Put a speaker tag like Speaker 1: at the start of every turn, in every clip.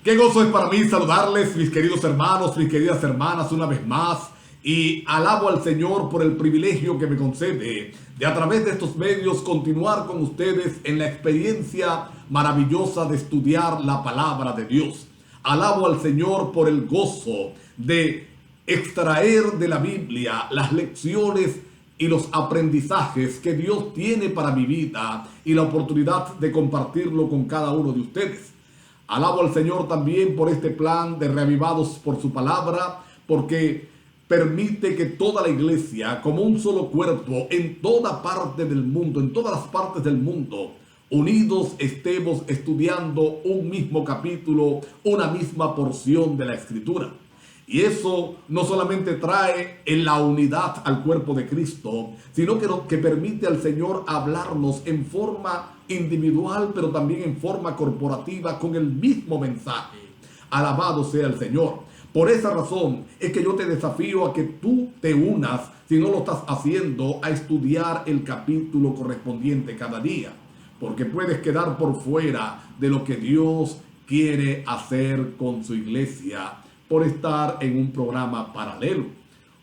Speaker 1: Qué gozo es para mí saludarles, mis queridos hermanos, mis queridas hermanas, una vez más. Y alabo al Señor por el privilegio que me concede de a través de estos medios continuar con ustedes en la experiencia maravillosa de estudiar la palabra de Dios. Alabo al Señor por el gozo de extraer de la Biblia las lecciones y los aprendizajes que Dios tiene para mi vida y la oportunidad de compartirlo con cada uno de ustedes. Alabo al Señor también por este plan de reavivados por su palabra, porque permite que toda la iglesia, como un solo cuerpo, en toda parte del mundo, en todas las partes del mundo, unidos estemos estudiando un mismo capítulo, una misma porción de la Escritura. Y eso no solamente trae en la unidad al cuerpo de Cristo, sino que permite al Señor hablarnos en forma individual, pero también en forma corporativa con el mismo mensaje. Alabado sea el Señor. Por esa razón es que yo te desafío a que tú te unas, si no lo estás haciendo, a estudiar el capítulo correspondiente cada día. Porque puedes quedar por fuera de lo que Dios quiere hacer con su iglesia por estar en un programa paralelo.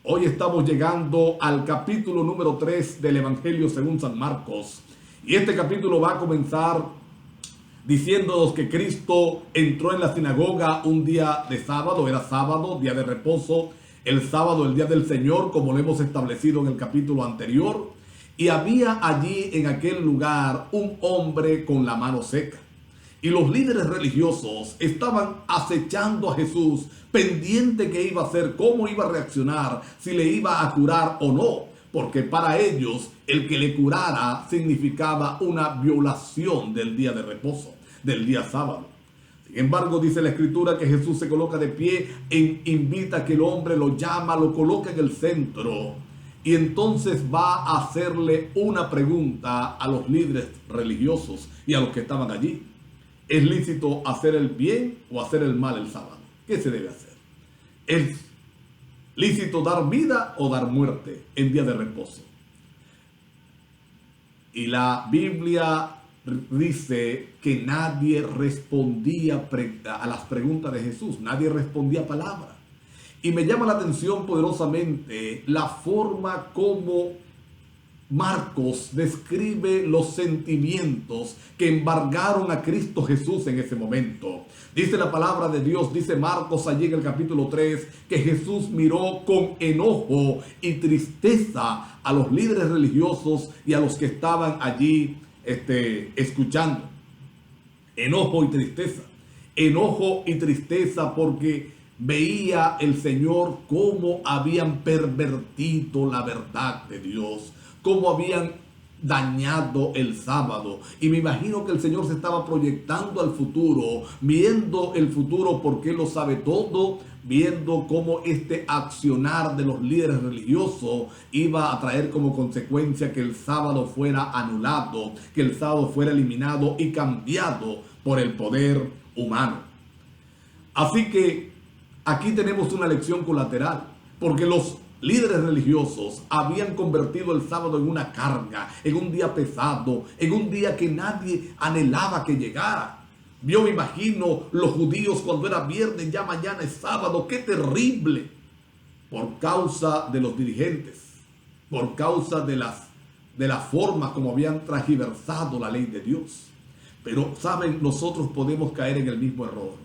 Speaker 1: Hoy estamos llegando al capítulo número 3 del Evangelio según San Marcos. Y este capítulo va a comenzar diciéndonos que Cristo entró en la sinagoga un día de sábado, era sábado, día de reposo, el sábado, el día del Señor, como lo hemos establecido en el capítulo anterior, y había allí en aquel lugar un hombre con la mano seca. Y los líderes religiosos estaban acechando a Jesús, pendiente qué iba a hacer, cómo iba a reaccionar, si le iba a curar o no. Porque para ellos el que le curara significaba una violación del día de reposo, del día sábado. Sin embargo, dice la Escritura que Jesús se coloca de pie e invita a que el hombre lo llama, lo coloca en el centro. Y entonces va a hacerle una pregunta a los líderes religiosos y a los que estaban allí. ¿Es lícito hacer el bien o hacer el mal el sábado? ¿Qué se debe hacer? ¿Es lícito dar vida o dar muerte en día de reposo? Y la Biblia dice que nadie respondía a las preguntas de Jesús. Nadie respondía palabra. Y me llama la atención poderosamente la forma como Marcos describe los sentimientos que embargaron a Cristo Jesús en ese momento. Dice la palabra de Dios, dice Marcos allí en el capítulo 3, que Jesús miró con enojo y tristeza a los líderes religiosos y a los que estaban allí escuchando. Enojo y tristeza. Enojo y tristeza porque veía el Señor cómo habían pervertido la verdad de Dios, cómo habían dañado el sábado. Y me imagino que el Señor se estaba proyectando al futuro, viendo el futuro porque Él lo sabe todo, viendo cómo este accionar de los líderes religiosos iba a traer como consecuencia que el sábado fuera anulado, que el sábado fuera eliminado y cambiado por el poder humano. Así que aquí tenemos una lección colateral, porque los líderes religiosos habían convertido el sábado en una carga, en un día pesado, en un día que nadie anhelaba que llegara. Yo me imagino los judíos cuando era viernes, ya mañana es sábado, qué terrible, por causa de los dirigentes, por causa de la forma como habían transgiversado la ley de Dios. Pero saben, nosotros podemos caer en el mismo error.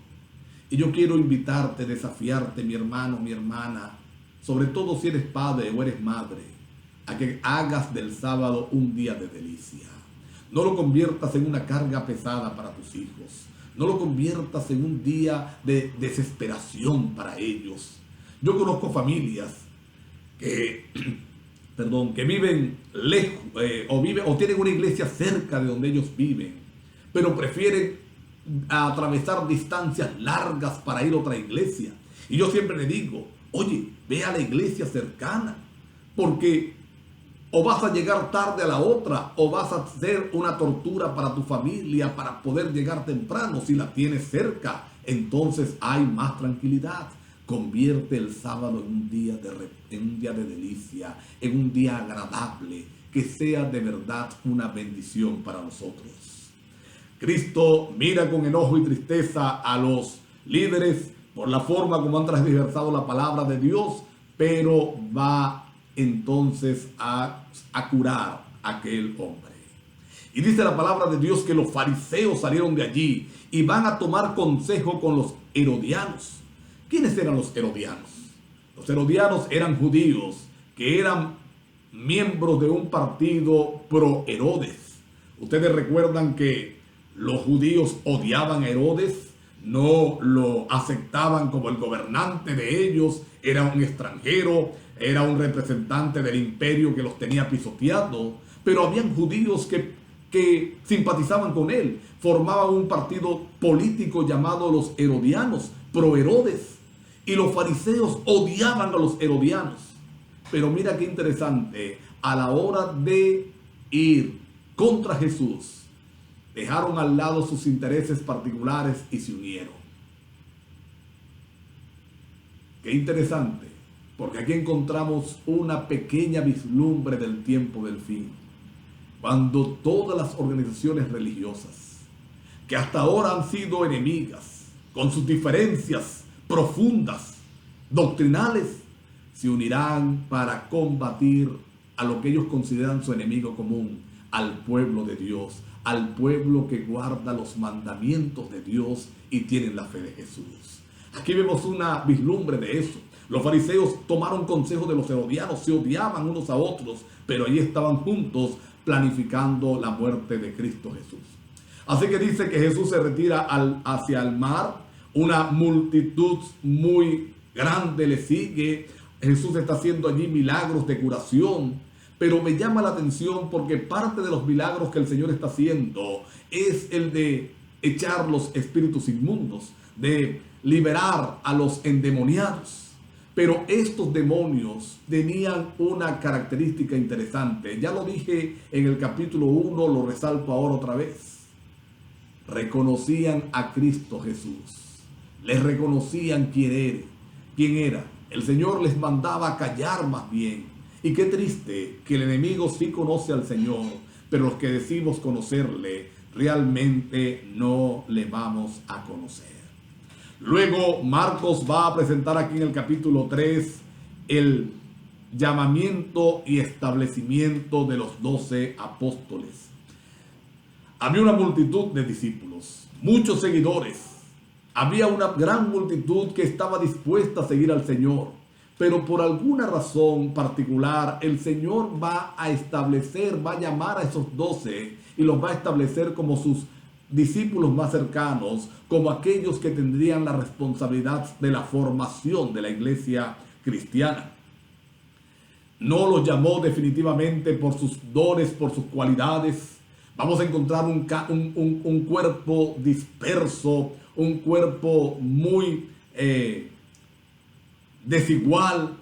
Speaker 1: Y yo quiero invitarte, desafiarte, mi hermano, mi hermana, sobre todo si eres padre o eres madre, a que hagas del sábado un día de delicia. No lo conviertas en una carga pesada para tus hijos. No lo conviertas en un día de desesperación para ellos. Yo conozco familias que viven lejos o tienen una iglesia cerca de donde ellos viven, pero prefieren atravesar distancias largas para ir a otra iglesia. Y yo siempre le digo, oye, ve a la iglesia cercana, porque o vas a llegar tarde a la otra, o vas a hacer una tortura para tu familia para poder llegar temprano. Si la tienes cerca, entonces hay más tranquilidad. Convierte el sábado en un día de delicia, en un día agradable, que sea de verdad una bendición para nosotros. Cristo mira con enojo y tristeza a los líderes por la forma como han transversado la palabra de Dios, pero va entonces a curar a aquel hombre. Y dice la palabra de Dios que los fariseos salieron de allí y van a tomar consejo con los herodianos. ¿Quiénes eran los herodianos? Los herodianos eran judíos que eran miembros de un partido pro Herodes. Ustedes recuerdan que los judíos odiaban a Herodes, no lo aceptaban como el gobernante de ellos, era un extranjero, era un representante del imperio que los tenía pisoteado, pero habían judíos que simpatizaban con él, formaban un partido político llamado los herodianos, pro Herodes, y los fariseos odiaban a los herodianos. Pero mira qué interesante, a la hora de ir contra Jesús, dejaron al lado sus intereses particulares y se unieron. Qué interesante, porque aquí encontramos una pequeña vislumbre del tiempo del fin, cuando todas las organizaciones religiosas, que hasta ahora han sido enemigas, con sus diferencias profundas, doctrinales, se unirán para combatir a lo que ellos consideran su enemigo común, al pueblo de Dios, al pueblo que guarda los mandamientos de Dios y tienen la fe de Jesús. Aquí vemos una vislumbre de eso. Los fariseos tomaron consejo de los herodianos, se odiaban unos a otros, pero allí estaban juntos planificando la muerte de Cristo Jesús. Así que dice que Jesús se retira hacia el mar, una multitud muy grande le sigue. Jesús está haciendo allí milagros de curación, pero me llama la atención porque parte de los milagros que el Señor está haciendo es el de echar los espíritus inmundos, de liberar a los endemoniados. Pero estos demonios tenían una característica interesante. Ya lo dije en el capítulo 1, lo resalto ahora otra vez. Reconocían a Cristo Jesús. Les reconocían quién era. El Señor les mandaba a callar más bien. Y qué triste que el enemigo sí conoce al Señor, pero los que decimos conocerle, realmente no le vamos a conocer. Luego Marcos va a presentar aquí en el capítulo 3 el llamamiento y establecimiento de los 12 apóstoles. Había una multitud de discípulos, muchos seguidores. Había una gran multitud que estaba dispuesta a seguir al Señor, pero por alguna razón particular el Señor va a llamar a esos 12 y los va a establecer como sus discípulos más cercanos, como aquellos que tendrían la responsabilidad de la formación de la iglesia cristiana. No los llamó definitivamente por sus dones, por sus cualidades. Vamos a encontrar un cuerpo disperso, un cuerpo muy desigual.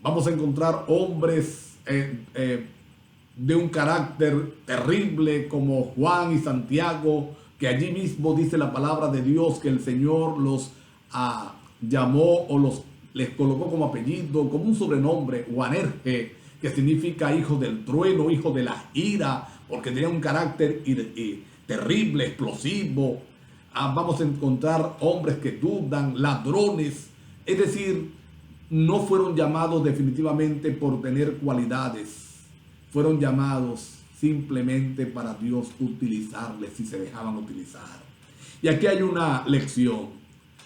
Speaker 1: Vamos a encontrar hombres de un carácter terrible como Juan y Santiago, que allí mismo dice la palabra de Dios que el Señor los llamó o les colocó como apellido, como un sobrenombre, Boanerges, que significa hijo del trueno, hijo de la ira, porque tenía un carácter terrible, explosivo. Vamos a encontrar hombres que dudan, ladrones, es decir, no fueron llamados definitivamente por tener cualidades, fueron llamados simplemente para Dios utilizarles si se dejaban utilizar. Y aquí hay una lección.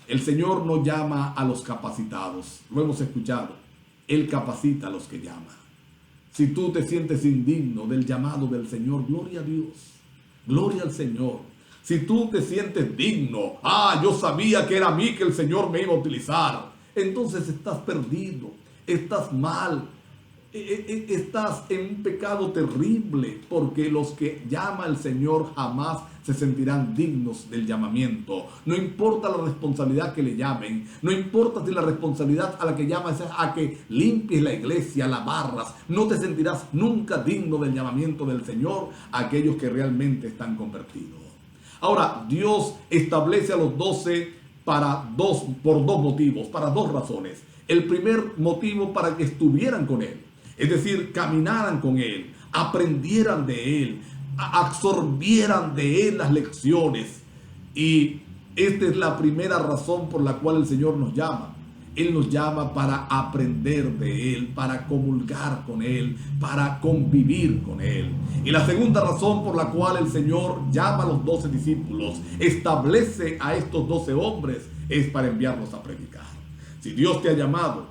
Speaker 1: El Señor no llama a los capacitados, lo hemos escuchado. Él capacita a los que llama. Si tú te sientes indigno del llamado del Señor, gloria a Dios, gloria al Señor. Si tú te sientes digno, yo sabía que era a mí que el Señor me iba a utilizar, entonces estás perdido, estás mal, estás en un pecado terrible, porque los que llama el Señor jamás se sentirán dignos del llamamiento. No importa la responsabilidad que le llamen, no importa si la responsabilidad a la que llamas es a que limpies la iglesia, la barras, no te sentirás nunca digno del llamamiento del Señor a aquellos que realmente están convertidos. Ahora, Dios establece a los 12 por dos motivos, para dos razones. El primer motivo, para que estuvieran con Él, es decir, caminaran con Él, aprendieran de Él, absorbieran de Él las lecciones y Esta es la primera razón por la cual el Señor nos llama. Él nos llama para aprender de Él, para comulgar con Él, para convivir con Él. Y la segunda razón por la cual el Señor llama a los 12 discípulos, establece a estos 12 hombres, es para enviarlos a predicar. Si Dios te ha llamado,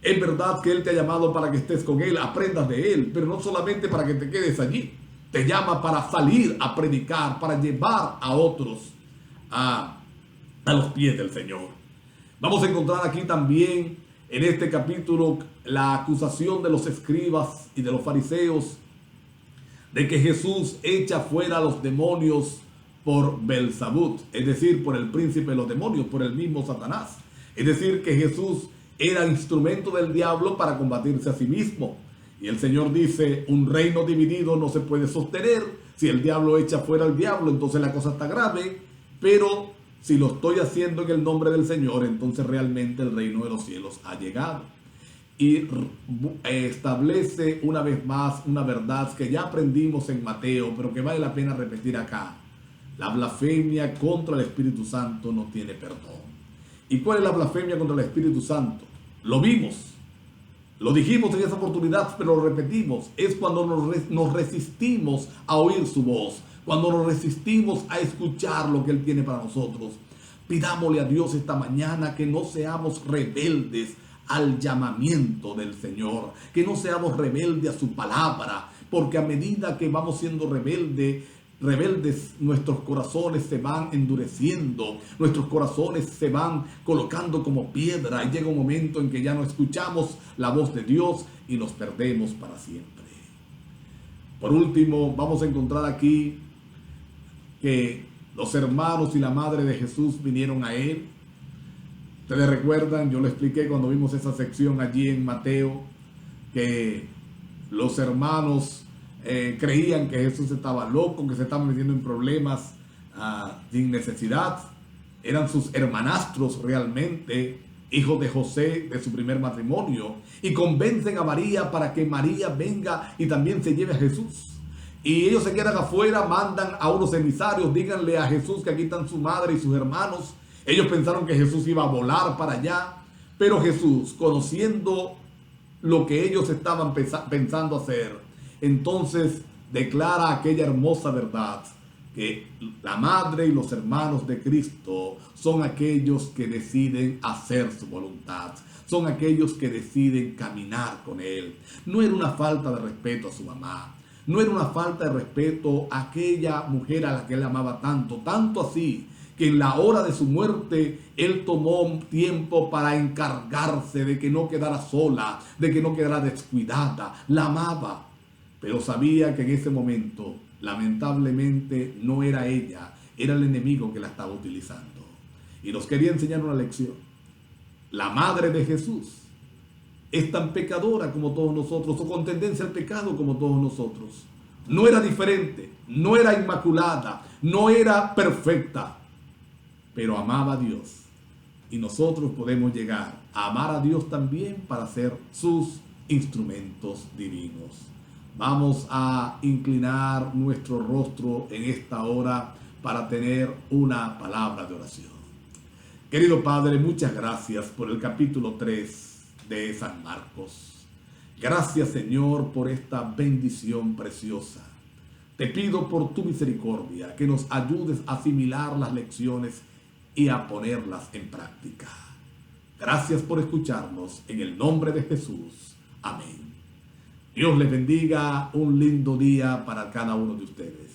Speaker 1: es verdad que Él te ha llamado para que estés con Él, aprendas de Él, pero no solamente para que te quedes allí. Te llama para salir a predicar, para llevar a otros a los pies del Señor. Vamos a encontrar aquí también en este capítulo la acusación de los escribas y de los fariseos de que Jesús echa fuera a los demonios por Belzabú, es decir, por el príncipe de los demonios, por el mismo Satanás. Es decir, que Jesús era instrumento del diablo para combatirse a sí mismo. Y el Señor dice, un reino dividido no se puede sostener. Si el diablo echa fuera al diablo, entonces la cosa está grave, pero si lo estoy haciendo en el nombre del Señor, entonces realmente el reino de los cielos ha llegado. Y establece una vez más una verdad que ya aprendimos en Mateo, pero que vale la pena repetir acá. La blasfemia contra el Espíritu Santo no tiene perdón. ¿Y cuál es la blasfemia contra el Espíritu Santo? Lo vimos, lo dijimos en esa oportunidad, pero lo repetimos. Es cuando nos resistimos a oír su voz, cuando nos resistimos a escuchar lo que Él tiene para nosotros. Pidámosle a Dios esta mañana que no seamos rebeldes al llamamiento del Señor, que no seamos rebeldes a su palabra, porque a medida que vamos siendo rebeldes, nuestros corazones se van endureciendo, nuestros corazones se van colocando como piedra y llega un momento en que ya no escuchamos la voz de Dios y nos perdemos para siempre. Por último, vamos a encontrar aquí que los hermanos y la madre de Jesús vinieron a Él. Ustedes recuerdan, yo lo expliqué cuando vimos esa sección allí en Mateo, que los hermanos creían que Jesús estaba loco, que se estaban metiendo en problemas sin necesidad. Eran sus hermanastros realmente, hijos de José, de su primer matrimonio, y convencen a María para que María venga y también se lleve a Jesús. Y ellos se quedan afuera, mandan a unos emisarios, díganle a Jesús que aquí están su madre y sus hermanos. Ellos pensaron que Jesús iba a volar para allá, pero Jesús, conociendo lo que ellos estaban pensando hacer, entonces declara aquella hermosa verdad, que la madre y los hermanos de Cristo son aquellos que deciden hacer su voluntad, son aquellos que deciden caminar con Él. No era una falta de respeto a su mamá, no era una falta de respeto a aquella mujer a la que Él amaba tanto, tanto así que en la hora de su muerte Él tomó un tiempo para encargarse de que no quedara sola, de que no quedara descuidada. La amaba, pero sabía que en ese momento, lamentablemente, no era ella, era el enemigo que la estaba utilizando. Y nos quería enseñar una lección. La madre de Jesús es tan pecadora como todos nosotros, o con tendencia al pecado como todos nosotros. No era diferente, no era inmaculada, no era perfecta, pero amaba a Dios. Y nosotros podemos llegar a amar a Dios también para ser sus instrumentos divinos. Vamos a inclinar nuestro rostro en esta hora para tener una palabra de oración. Querido Padre, muchas gracias por el capítulo 3 de San Marcos. Gracias, Señor, por esta bendición preciosa. Te pido por tu misericordia que nos ayudes a asimilar las lecciones y a ponerlas en práctica. Gracias por escucharnos en el nombre de Jesús. Amén. Dios les bendiga. Un lindo día para cada uno de ustedes.